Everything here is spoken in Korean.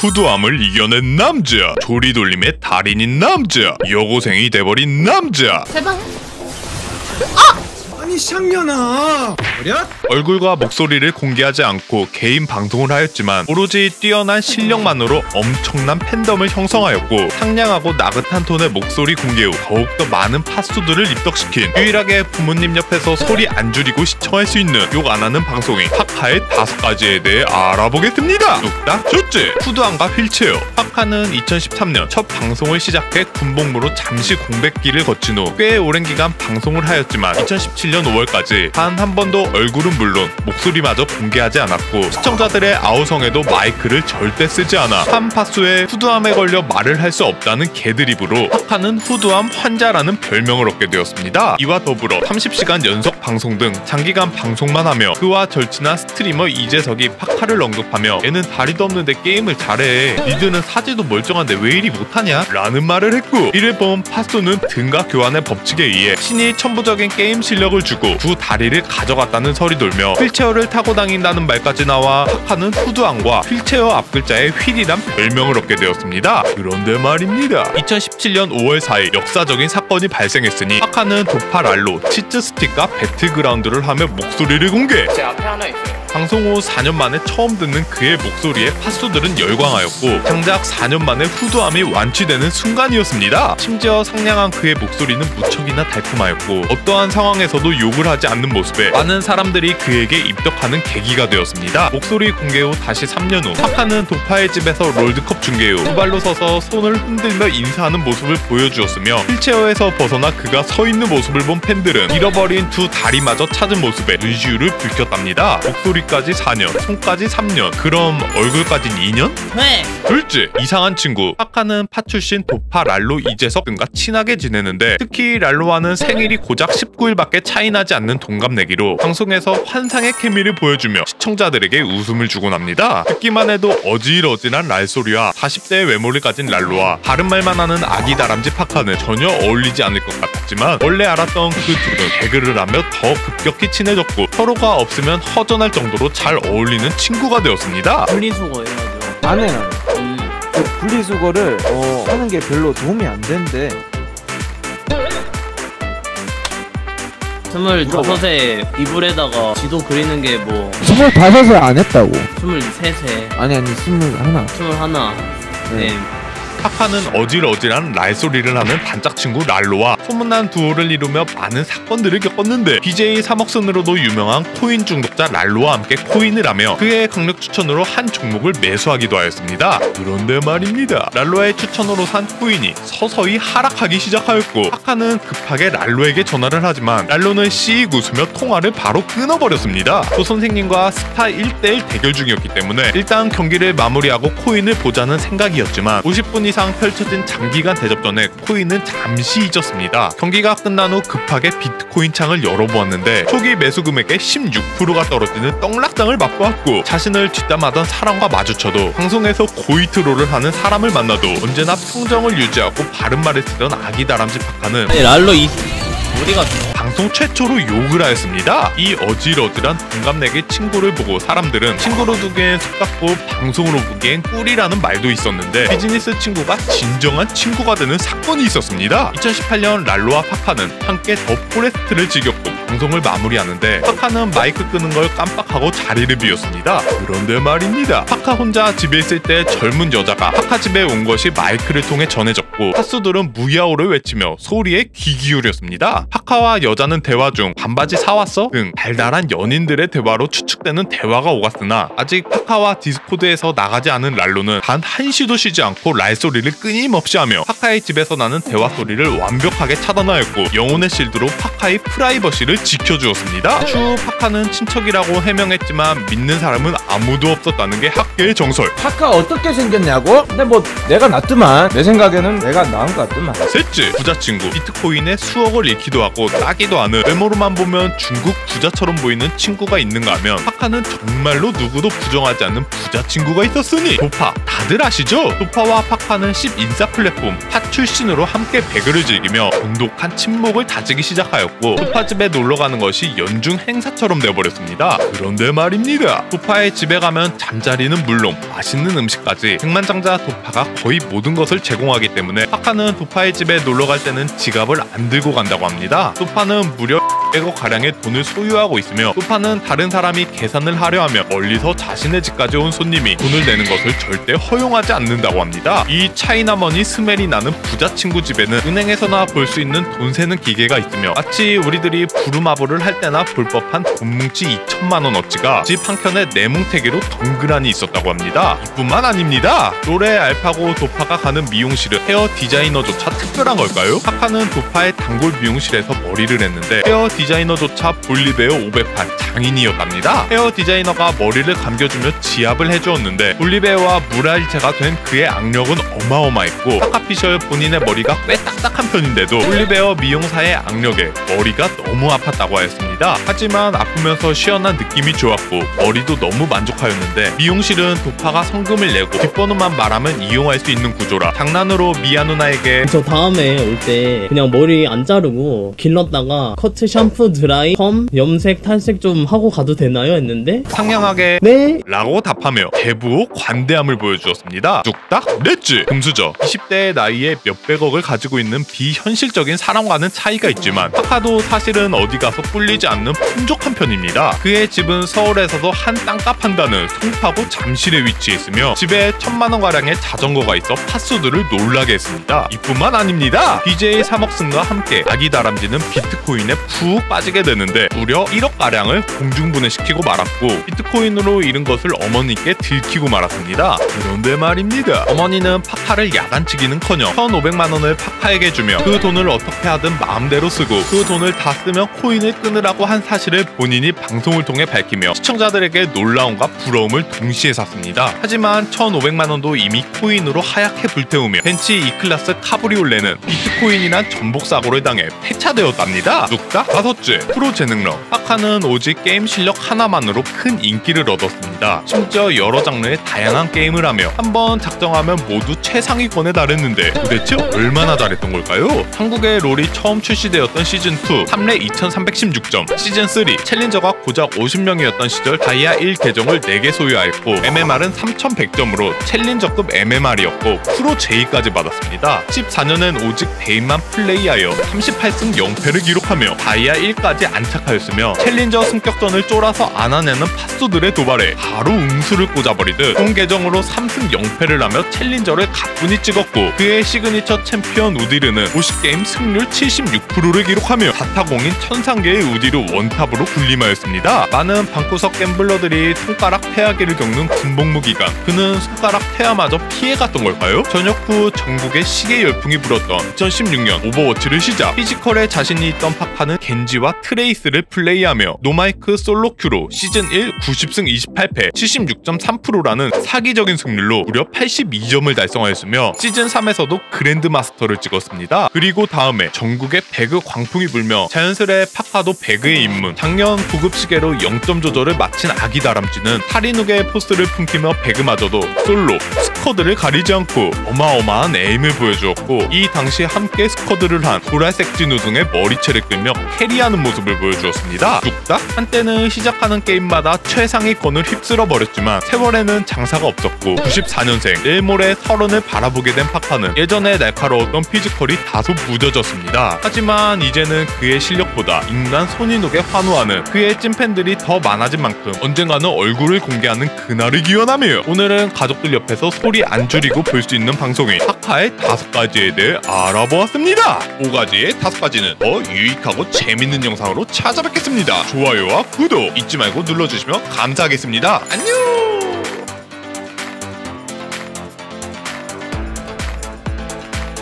후두함을 이겨낸 남자, 조리돌림의 달인인 남자, 여고생이 돼버린 남자. 제발. 아니 샹년아 어랴? 얼굴과 목소리를 공개하지 않고 개인 방송을 하였지만 오로지 뛰어난 실력만으로 엄청난 팬덤을 형성하였고 상냥하고 나긋한 톤의 목소리 공개 후 더욱더 많은 팟수들을 입덕시킨 유일하게 부모님 옆에서 소리 안 줄이고 시청할 수 있는 욕 안 하는 방송인 파카의 5가지에 대해 알아보겠습니다. 뚝딱 첫째, 후두함과 휠체어. 파카는 2013년 첫 방송을 시작해 군복무로 잠시 공백기를 거친 후 꽤 오랜 기간 방송을 하였지만 2017년 5월까지 단 한 번도 얼굴은 물론 목소리마저 공개하지 않았고 시청자들의 아우성에도 마이크를 절대 쓰지 않아 한 파수에 후두함에 걸려 말을 할 수 없다는 개드립으로 파카는 후두함 환자라는 별명을 얻게 되었습니다. 이와 더불어 30시간 연속 방송 등 장기간 방송만 하며 그와 절친한 스트리머 이재석이 파카를 언급하며 얘는 다리도 없는데 게임을 잘해, 니들은 사지도 멀쩡한데 왜 이리 못하냐? 라는 말을 했고 이를 본 파수는 등가 교환의 법칙에 의해 신이 천부적인 게임 실력을 주고 두 다리를 가져갔다는 설이 돌며 휠체어를 타고 다닌다는 말까지 나와 파카는 후두함과 휠체어 앞글자에 휠이란 별명을 얻게 되었습니다. 그런데 말입니다. 2017년 5월 4일 역사적인 사건이 발생했으니 파카는 도파 랄로, 치즈 스틱과 배틀그라운드를 하며 목소리를 공개. 제 앞에 하나 있어요. 방송 후 4년 만에 처음 듣는 그의 목소리에 팟수들은 열광하였고 장작 4년 만에 후두함이 완치되는 순간이었습니다. 심지어 상냥한 그의 목소리는 무척이나 달콤하였고 어떠한 상황에서도 욕을 하지 않는 모습에 많은 사람들이 그에게 입덕하는 계기가 되었습니다. 목소리 공개 후 다시 3년 후 파카는 도파의 집에서 롤드컵 중계 후 두 발로 서서 손을 흔들며 인사하는 모습을 보여주었으며 휠체어에서 벗어나 그가 서 있는 모습을 본 팬들은 잃어버린 두 다리마저 찾은 모습에 눈시울을 붉혔답니다. 목소리까지 4년, 손까지 3년, 그럼 얼굴까진 2년? 네. 둘째, 이상한 친구. 파카는 파 출신 도파 랄로 이재석 등과 친하게 지내는데 특히 랄로와는 생일이 고작 19일밖에 차이나지 않는 동갑내기로 방송에서 환상의 케미를 보여주며 시청자들에게 웃음을 주곤 합니다. 듣기만 해도 어질어질한 랄소리와 40대의 외모를 가진 랄로와 바른 말만 하는 아기 다람쥐 파카는 전혀 어울리지 않을 것 같았지만 원래 알았던 그 둘은 개그를 하며 더 급격히 친해졌고 서로가 없으면 허전할 정도로 잘 어울리는 친구가 되었습니다. 분리수거 해가지고. 안 해, 나는. 그 분리수거를 하는 게 별로 도움이 안 된대. 25에 이불에다가 지도 그리는 게 뭐 25을 안 했다고. 23세 아니 21. 21. 네. 파카는 어질어질한 랄소리를 하는 단짝 친구 랄로와 소문난 두오를 이루며 많은 사건들을 겪었는데 BJ 3억선으로도 유명한 코인 중독자 랄로와 함께 코인을 하며 그의 강력 추천으로 한 종목을 매수하기도 하였습니다. 그런데 말입니다. 랄로의 추천으로 산 코인이 서서히 하락하기 시작하였고 파카는 급하게 랄로에게 전화를 하지만 랄로는 씩 웃으며 통화를 바로 끊어버렸습니다. 조 선생님과 스타 1대1 대결 중이었기 때문에 일단 경기를 마무리하고 코인을 보자는 생각이었지만 50분 이상 펼쳐진 장기간 대접전에 코인은 잠시 잊었습니다. 경기가 끝난 후 급하게 비트코인 창을 열어보았는데 초기 매수 금액의 16%가 떨어지는 떡락장을 맛보았고 자신을 뒷담하던 사람과 마주쳐도 방송에서 고이트롤을 하는 사람을 만나도 언제나 평정을 유지하고 바른 말을 쓰던 아기 다람쥐 파카는 아니 랄로 어디가 방송 최초로 욕을 하였습니다. 이 어질어질한 동갑내기 친구를 보고 사람들은 친구로 두기엔 속닥고 방송으로 보기엔 꿀이라는 말도 있었는데 비즈니스 친구가 진정한 친구가 되는 사건이 있었습니다. 2018년 랄로와 파카는 함께 더 포레스트를 즐겼고 방송을 마무리하는데 파카는 마이크 끄는 걸 깜빡하고 자리를 비웠습니다. 그런데 말입니다. 파카 혼자 집에 있을 때 젊은 여자가 파카 집에 온 것이 마이크를 통해 전해졌고 파수들은 무야호를 외치며 소리에 귀 기울였습니다. 파카와 여자는 대화 중 반바지 사왔어? 등 달달한 연인들의 대화로 추측되는 대화가 오갔으나 아직 파카와 디스코드에서 나가지 않은 랄로는 단 한시도 쉬지 않고 랄소리를 끊임없이 하며 파카의 집에서 나는 대화 소리를 완벽하게 차단하였고 영혼의 실드로 파카의 프라이버시를 지켜주었습니다. 추후 파카는 친척이라고 해명했지만 믿는 사람은 아무도 없었다는 게 학계의 정설. 파카 어떻게 생겼냐고? 근데 뭐 내가 낫더만. 내 생각에는 내가 나은 것 같더만. 셋째, 부자 친구. 비트코인에 수억을 잃기도 하고 딱이 같기도 하는 외모로만 보면 중국 부자처럼 보이는 친구가 있는가 하면 파카는 정말로 누구도 부정하지 않는 부자 친구가 있었으니 도파 다들 아시죠? 도파와 파카는 10인싸 플랫폼 팟 출신으로 함께 배그를 즐기며 돈독한 친목을 다지기 시작하였고 도파 집에 놀러가는 것이 연중 행사처럼 되어버렸습니다. 그런데 말입니다. 도파의 집에 가면 잠자리는 물론 맛있는 음식까지 백만장자 도파가 거의 모든 것을 제공하기 때문에 파카는 도파의 집에 놀러갈 때는 지갑을 안 들고 간다고 합니다. 도파는 무려 100억 가량의 돈을 소유하고 있으며 도파는 다른 사람이 계산을 하려 하며 멀리서 자신의 집까지 온 손님이 돈을 내는 것을 절대 허용하지 않는다고 합니다. 이 차이나머니 스멜이 나는 부자 친구 집에는 은행에서나 볼 수 있는 돈 세는 기계가 있으며 마치 우리들이 부루마블을 할 때나 볼 법한 돈뭉치 2천만원 어치가 집 한켠에 네뭉태기로 덩그라니 있었다고 합니다. 이뿐만 아닙니다. 롤의 알파고 도파가 가는 미용실은 헤어 디자이너조차 특별한 걸까요? 파카는 도파의 단골 미용실에서 머리를 했는데 헤어 디자이너조차 볼리베어 508 장인이었답니다. 헤어 디자이너가 머리를 감겨주며 지압을 해주었는데 볼리베어와 물알체가 된 그의 악력은 어마어마했고 파카피셜 본인의 머리가 꽤 딱딱한 편인데도 볼리베어 미용사의 악력에 머리가 너무 아팠다고 하였습니다. 하지만 아프면서 시원한 느낌이 좋았고 머리도 너무 만족하였는데 미용실은 도파가 성금을 내고 뒷번호만 말하면 이용할 수 있는 구조라 장난으로 미아 누나에게 저 다음에 올 때 그냥 머리 안 자르고 길렀다가 커트, 샴푸, 드라이, 펌, 염색, 탈색 좀 하고 가도 되나요? 했는데 상냥하게 네? 라고 답하며 대부호 관대함을 보여주었습니다. 뚝딱 냈지. 금수저 20대의 나이에 몇백억을 가지고 있는 비현실적인 사람과는 차이가 있지만 파카도 사실은 어디 가서 꿀리지 않는 풍족한 편입니다. 그의 집은 서울에서도 한 땅값 한다는 송파구 잠실에 위치해 있으며 집에 1000만원가량의 자전거가 있어 팥수들을 놀라게 했습니다. 이뿐만 아닙니다. BJ 사먹슨과 함께 아기 다람쥐는 비트코인에 푹 빠지게 되는데 무려 1억가량을 공중분해시키고 말았고 비트코인으로 잃은 것을 어머니께 들키고 말았습니다. 그런데 말입니다. 어머니는 파카를 야단치기는커녕 1,500만원을 파카에게 주며 그 돈을 어떻게 하든 마음대로 쓰고 그 돈을 다 쓰면 코인을 끊으라고 한 사실을 본인이 방송을 통해 밝히며 시청자들에게 놀라움과 부러움을 동시에 샀습니다. 하지만 1,500만원도 이미 코인으로 하얗게 불태우며 벤치 E클래스 카브리올레는 비트코인이란 전복사고를 당해 폐차되었답니다. 뚝딱 5째 프로 재능력 파카는 오직 게임 실력 하나만으로 큰 인기를 얻었습니다. 심지어 여러 장르의 다양한 게임을 하며 한번 작정하면 모두 최상위권에 달했는데 도대체 얼마나 잘했던 걸까요? 한국의 롤이 처음 출시되었던 시즌2 3례 2316점, 시즌3 챌린저가 고작 50명이었던 시절 다이아 1 계정을 4개 소유하였고 MMR은 3100점으로 챌린저급 MMR이었고 프로 J까지 받았습니다. 14년엔 오직 대인만 플레이하여 38승 0패를 기록하며 다이아 1까지 안착하였으며 챌린저 승격전을 쫄아서 안아내는 팟수들의 도발에 바로 응수를 꽂아버리듯 본 계정으로 3승 0패를 하며 챌린저를 가뿐히 찍었고 그의 시그니처 챔피언 우디르는 50게임 승률 76%를 기록하며 다타공인 천상계의 우디르 원탑으로 군림하였습니다. 많은 방구석 갬블러들이 손가락 폐하기를 겪는 군복무 기간 그는 손가락 폐하마저 피해갔던 걸까요? 전역 후 전국에 시계 열풍이 불었던 2016년 오버워치를 시작 피지컬에 자신이 있던 파카는 겐지와 트레이스를 플레이하며 노마이크 솔로 큐로 시즌1 90승 28패 76.3%라는 사기적인 승률로 무려 82점을 달성하였으며 시즌3에서도 그랜드마스터를 찍었습니다. 그리고 다음에 전국에 배그 광풍이 불며 자연스레 파카도 배그에 입문 작년 고급 시계로 0점 조절을 마친 아기 다람쥐는 탈인욱의 포스를 품키며 배그마저도 솔로, 스쿼드를 가리지 않고 어마어마한 에임을 보여주었고 이 당시 함께 스쿼드를 한 보라색 진우 등의 머리채를 끌며 캐리하는 모습을 보여주었습니다. 뚝딱 한때는 시작하는 게임마다 최상위권을 휩쓸어 버렸지만 세월에는 장사가 없었고 94년생 내일 모레 30을 바라보게 된 파카는 예전에 날카로웠던 피지컬이 다소 무뎌졌습니다. 하지만 이제는 그의 실력보다 인간 손인욱에 환호하는 그의 찐팬들이 더 많아진 만큼 언젠가는 얼굴을 공개하는 그날을 기원하며 오늘은 가족들 옆에서 소리 안 줄이고 볼 수 있는 방송인 파카의 5가지에 대해 알아보았습니다. 5가지의 5가지는 더 유익하고 재밌는 영상으로 찾아뵙겠습니다. 좋아요와 구독 잊지 말고 눌러주시면 감사하겠습니다. 안녕.